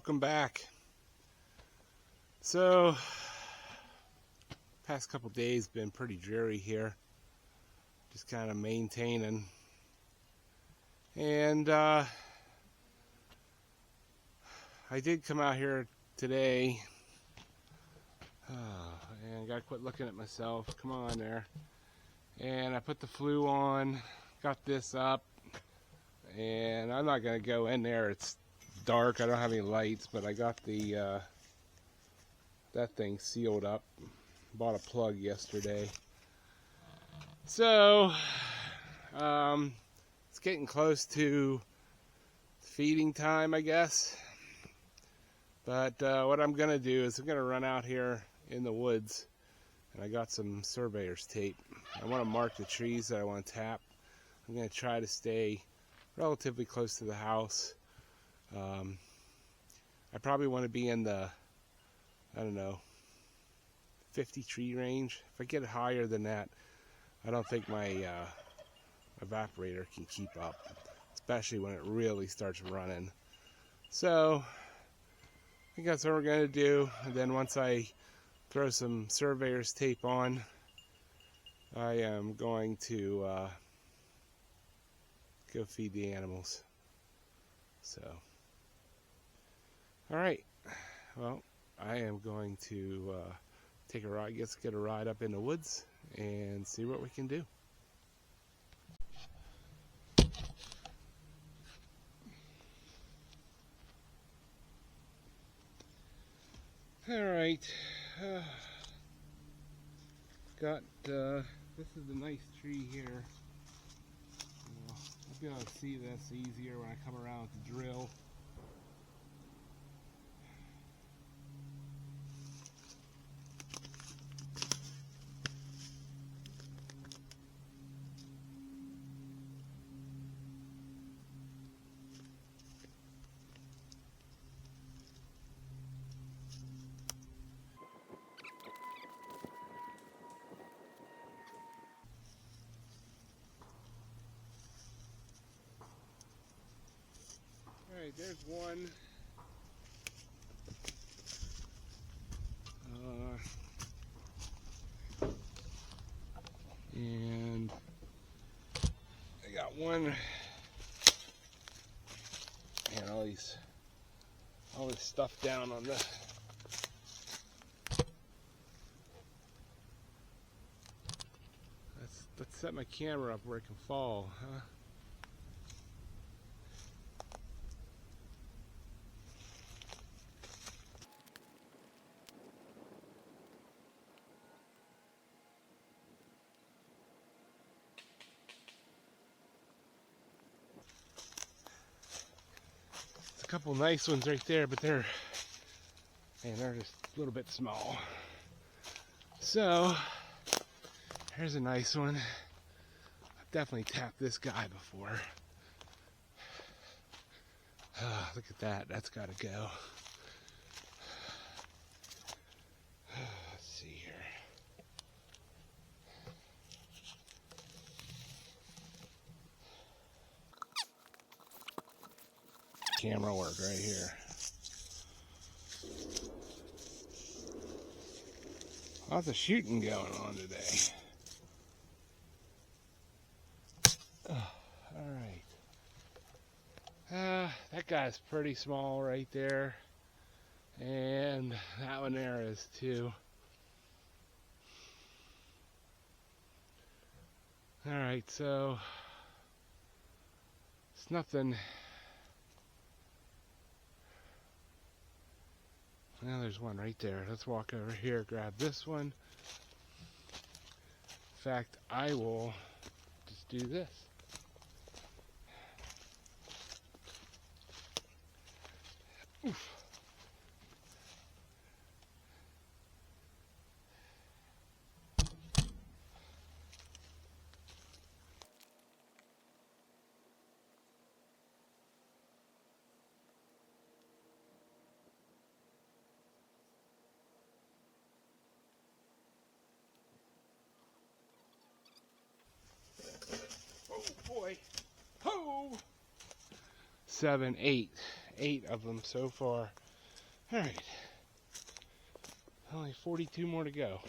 welcome back. So, past couple days been pretty dreary here. Just kind of maintaining. And I did come out here today. And gotta quit looking at myself. Come on there. And I put the flue on, got this up, and I'm not gonna go in there. It's dark. I don't have any lights, but I got the that thing sealed up. Bought a plug yesterday. So it's getting close to feeding time, I guess. But what I'm gonna do is I'm gonna run out here in the woods, and I got some surveyor's tape. I want to mark the trees that I want to tap. I'm gonna try to stay relatively close to the house. I probably want to be in the, I don't know, 50 tree range. If I get higher than that, I don't think my evaporator can keep up, especially when it really starts running. So I think that's what we're going to do. And then once I throw some surveyor's tape on, I am going to go feed the animals. So, all right. Well, I am going to take a ride. Get a ride up in the woods and see what we can do. All right. Got this is a nice tree here. I'll be able to see this easier when I come around with the drill. Alright, there's one. And I got one. And all this stuff down on the let's set my camera up where it can fall, huh? A couple nice ones right there, but they're just a little bit small. So here's a nice one. I've definitely tapped this guy before. Look at that. That's got to go. Let's see here. Camera work right here. Lots of shooting going on today. Alright. That guy's pretty small right there. And that one there is too. Alright, so it's nothing. Now there's one right there. Let's walk over here, grab this one. In fact, I will just do this. Oof. Boy. Ho! 7, 8. 8 of them so far. Alright. Only 42 more to go.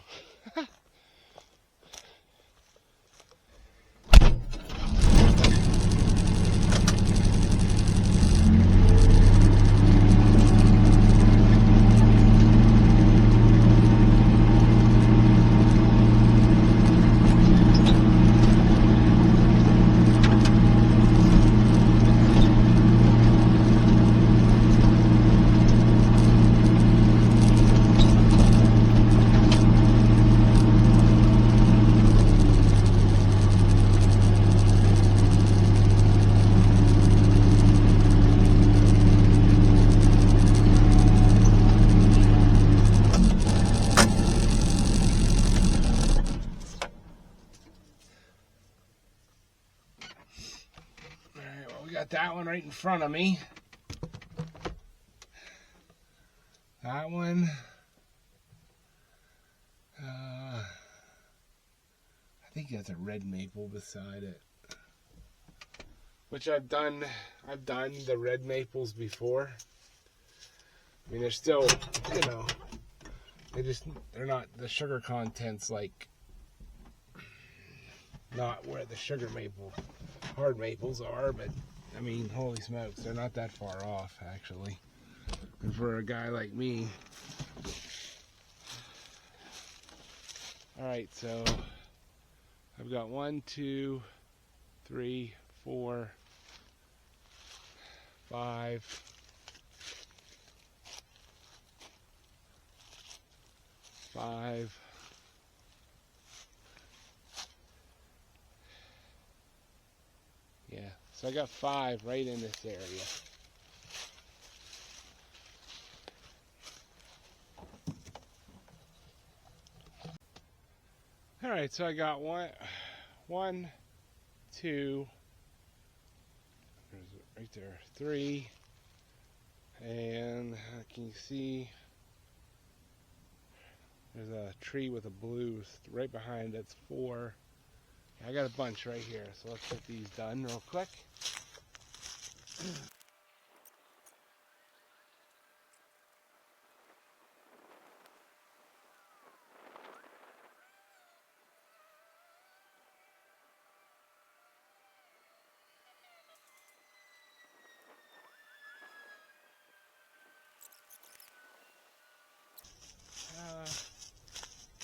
Got that one right in front of me. That one. I think that's a red maple beside it. Which I've done the red maples before. I mean, they're still, you know, they're not, the sugar content's like not where the sugar maple, hard maples are, but I mean, holy smokes, they're not that far off, actually. And for a guy like me. Alright, so I've got 1, 2, 3, 4, 5, 5, yeah, so I got 5 right in this area. Alright, so I got one, 2, there's right there, 3, and can you see there's a tree with a blue right behind, that's 4. I got a bunch right here, so let's get these done real quick.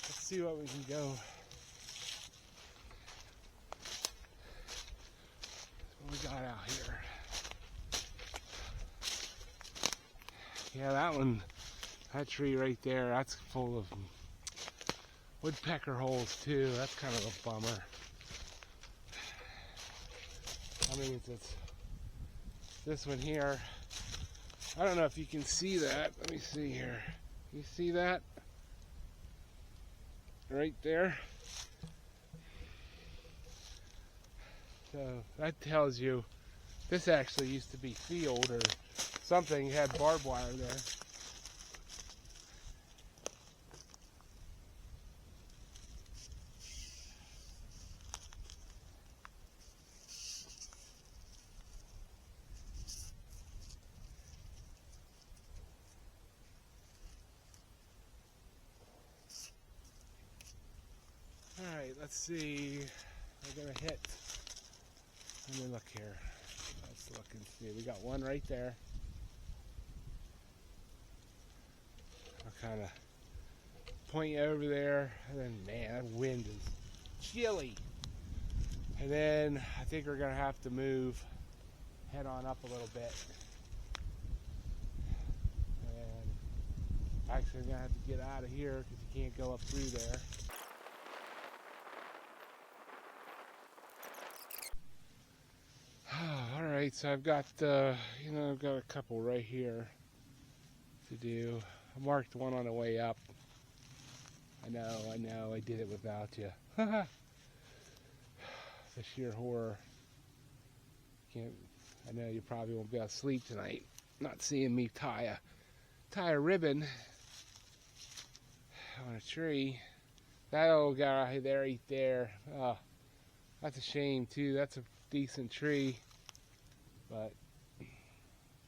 Let's see what we can go. What we got out here? Yeah, that tree right there, that's full of woodpecker holes too. That's kind of a bummer. I mean, it's this one here. I don't know if you can see that. Let me see here. You see that? Right there. So that tells you this actually used to be field or something. You had barbed wire there. Alright, let's see. We're gonna hit. Let me look here. Let's look and see. We got one right there. I'll kind of point you over there. And then, man, that wind is chilly. And then I think we're gonna have to move, head on up a little bit. And actually, I'm gonna have to get out of here because you can't go up through there. Alright, so I've got, I've got a couple right here to do. I marked one on the way up. I know, I did it without you. The sheer horror. I know you probably won't be able to sleep tonight, not seeing me tie a ribbon on a tree. That old guy right there, oh, that's a shame too. That's a decent tree. But,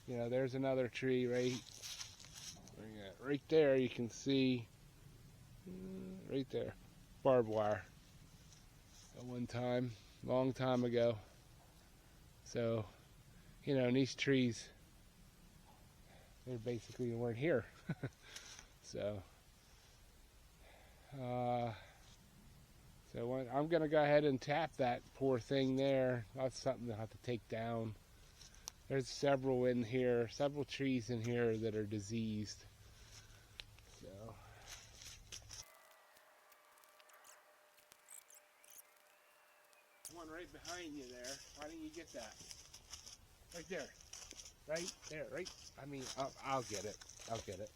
there's another tree right Yeah, right there you can see, right there, barbed wire at one time, long time ago. So, and these trees, they basically weren't here. So, I'm going to go ahead and tap that poor thing there. That's something I'll have to take down. There's several in here, several trees in here that are diseased. So, one right behind you there. Why didn't you get that? Right there. Right there, right? I mean, I'll get it. I'll get it.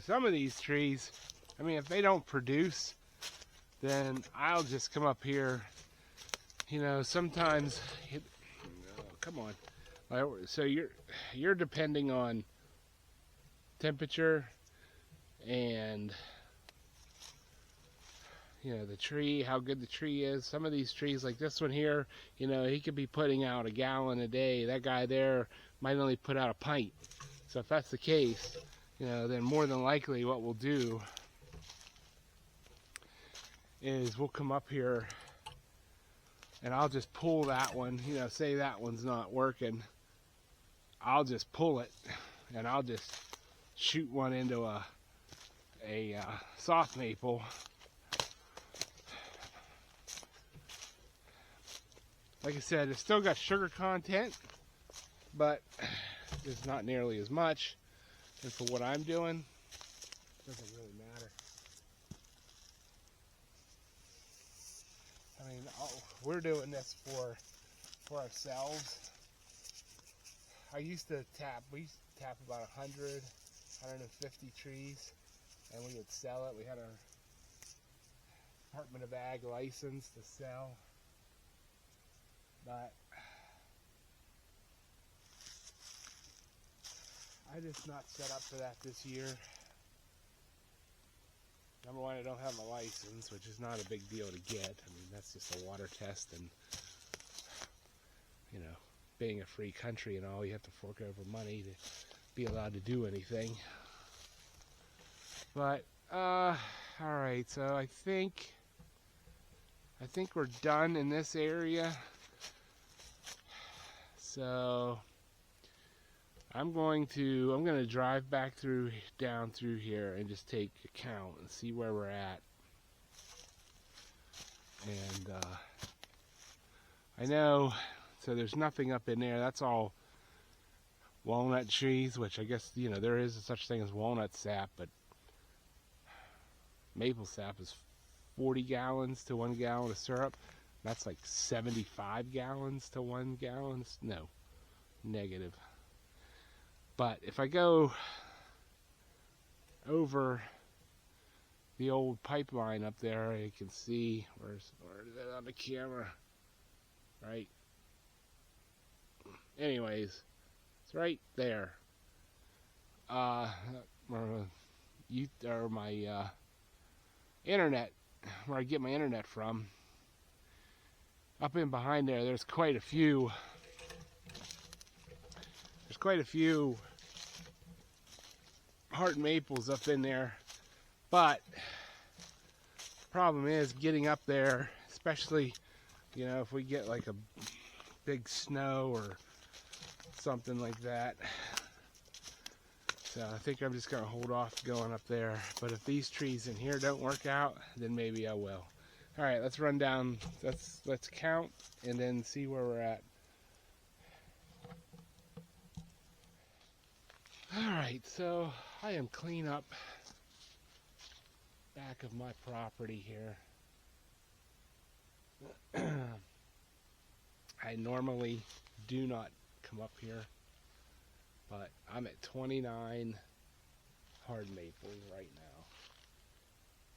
Some of these trees, I mean, if they don't produce, then I'll just come up here. Sometimes, come on. So you're depending on temperature and the tree, how good the tree is. Some of these trees, like this one here, he could be putting out a gallon a day. That guy there might only put out a pint. So if that's the case, then more than likely what we'll do is we'll come up here and I'll just pull that one. Say that one's not working, I'll just pull it and I'll just shoot one into a soft maple. Like I said, it's still got sugar content, but it's not nearly as much. And for what I'm doing, it doesn't really matter. I mean, we're doing this for ourselves. We used to tap about 100, 150 trees, and we would sell it. We had our Department of Ag license to sell. But I'm just not set up for that this year. Number one, I don't have a license, which is not a big deal to get. I mean, that's just a water test, and being a free country and all, you have to fork over money to be allowed to do anything. But all right, so I think we're done in this area. So I'm going to drive back down through here and just take a count and see where we're at. And I know, so there's nothing up in there. That's all walnut trees, which I guess, there is such thing as walnut sap, but maple sap is 40 gallons to 1 gallon of syrup. That's like 75 gallons to 1 gallon. No, negative. But if I go over the old pipeline up there, you can see, where is that on the camera? Right? Anyways, it's right there. My internet, where I get my internet from, up in behind there, there's quite a few hard maples up in there. But the problem is getting up there, especially if we get like a big snow or something like that. So I think I'm just gonna hold off going up there. But if these trees in here don't work out, then maybe I will. All right, let's run down. Let's count and then see where we're at. All right, so I am clean up back of my property here. I normally do not come up here, but I'm at 29 hard maples right now.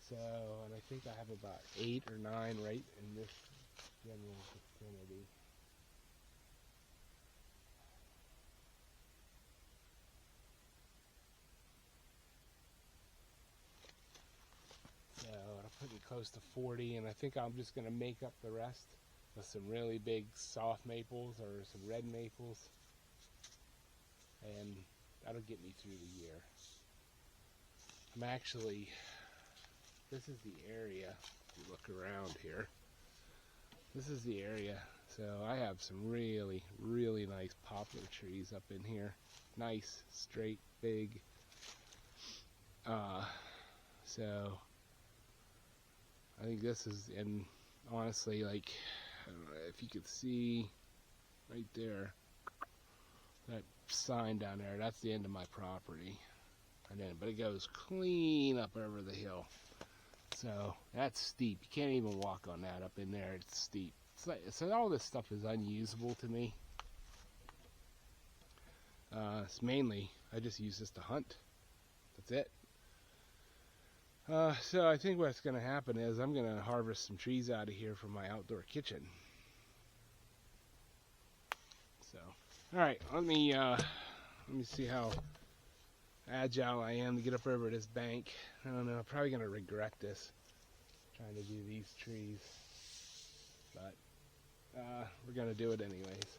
So, and I think I have about 8 or 9 right in this general vicinity. So, I'll put it close to 40, and I think I'm just going to make up the rest with some really big soft maples or some red maples, and that'll get me through the year. I'm actually, this is the area, if you look around here, this is the area. So I have some really, really nice poplar trees up in here. Nice, straight, big. So I think this is, and honestly, like, I don't know if you could see right there, that sign down there, that's the end of my property. And then, but it goes clean up over the hill. So that's steep. You can't even walk on that up in there. It's steep. It's like, so all this stuff is unusable to me. It's mainly, I just use this to hunt. That's it. So I think what's going to happen is I'm going to harvest some trees out of here for my outdoor kitchen. So, all right, let me see how agile I am to get up over this bank. I don't know, I'm probably going to regret this, trying to do these trees, but we're going to do it anyways.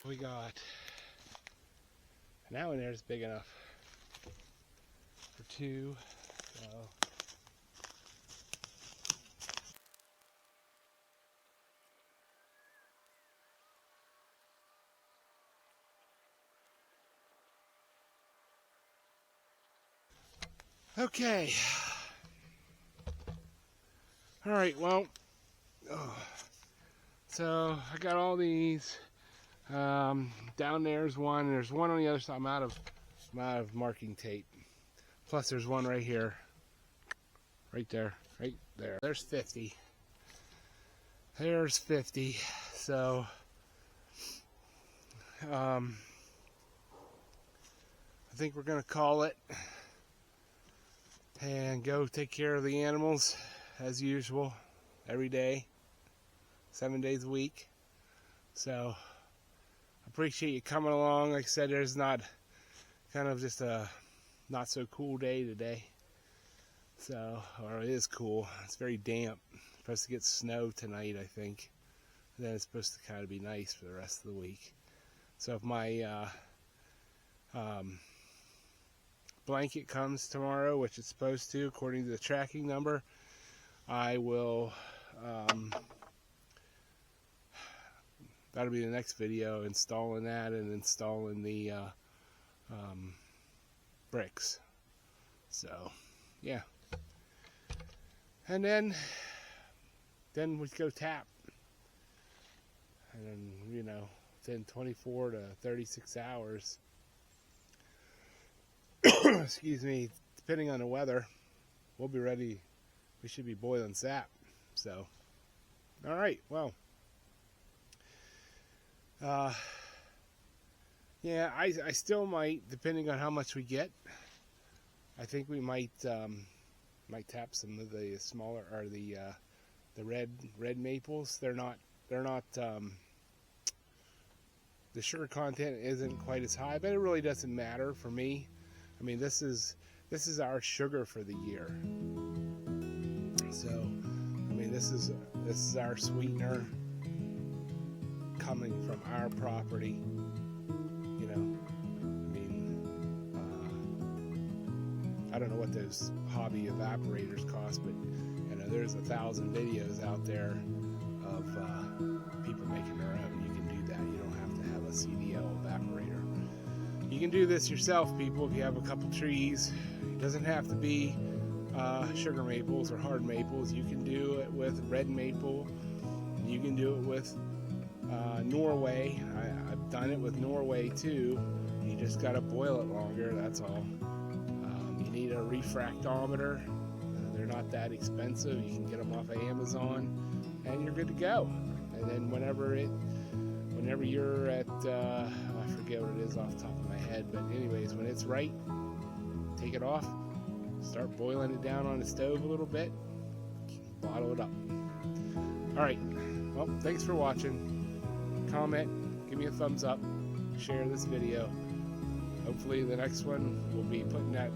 We got, and that one there is big enough for two, so okay. All right, well, so I got all these. Down there's one, and there's one on the other side. I'm out of marking tape. Plus there's one right here. Right there. Right there. There's 50. There's 50. So I think we're gonna call it and go take care of the animals as usual, every day, 7 days a week. So appreciate you coming along. Like I said, there's not kind of just a not so cool day today. So, or it is cool. It's very damp. It's supposed to get snow tonight, I think. And then it's supposed to kind of be nice for the rest of the week. So if my blanket comes tomorrow, which it's supposed to according to the tracking number, I will that'll be the next video, installing that and installing the bricks. So yeah, and then we go tap, and then, you know, within 24 to 36 hours excuse me, depending on the weather, we'll be ready. We should be boiling sap. So all right, well, yeah, I still might, depending on how much we get, I think we might tap some of the smaller, or the red maples. They're not the sugar content isn't quite as high, but it really doesn't matter for me. I mean, this is our sugar for the year. So I mean, this is our sweetener coming from our property, you know. I mean, I don't know what those hobby evaporators cost, but you know, there's 1,000 videos out there of people making their own. You can do that. You don't have to have a CDL evaporator. You can do this yourself, people, if you have a couple trees. It doesn't have to be sugar maples or hard maples. You can do it with red maple. You can do it with Norway. I've done it with Norway too. You just got to boil it longer, that's all. You need a refractometer. They're not that expensive. You can get them off of Amazon, and you're good to go. And then whenever you're at, I forget what it is off the top of my head, but anyways, when it's right, take it off, start boiling it down on the stove a little bit, bottle it up. Alright, well, thanks for watching. Comment, give me a thumbs up, share this video. Hopefully the next one we'll be putting that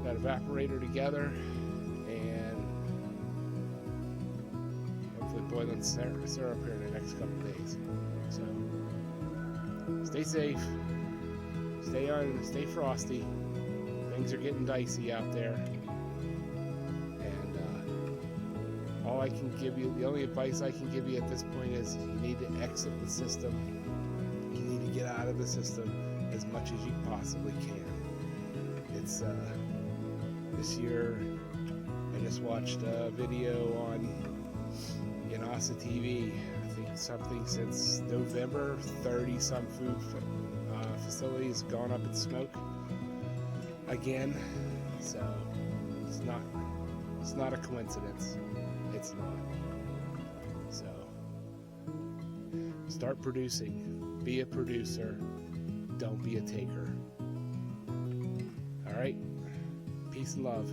evaporator together and hopefully boiling syrup here in the next couple of days. So stay safe, stay frosty. Things are getting dicey out there, and all I can give you, the only advice I can give you at this point is you need to exit the system. You need to get out of the system as much as you possibly can. It's this year I just watched a video on Yanasa TV. I think something since November, 30 some food facilities gone up in smoke again. So it's not a coincidence. It's not. So start producing. Be a producer. Don't be a taker. All right. Peace and love.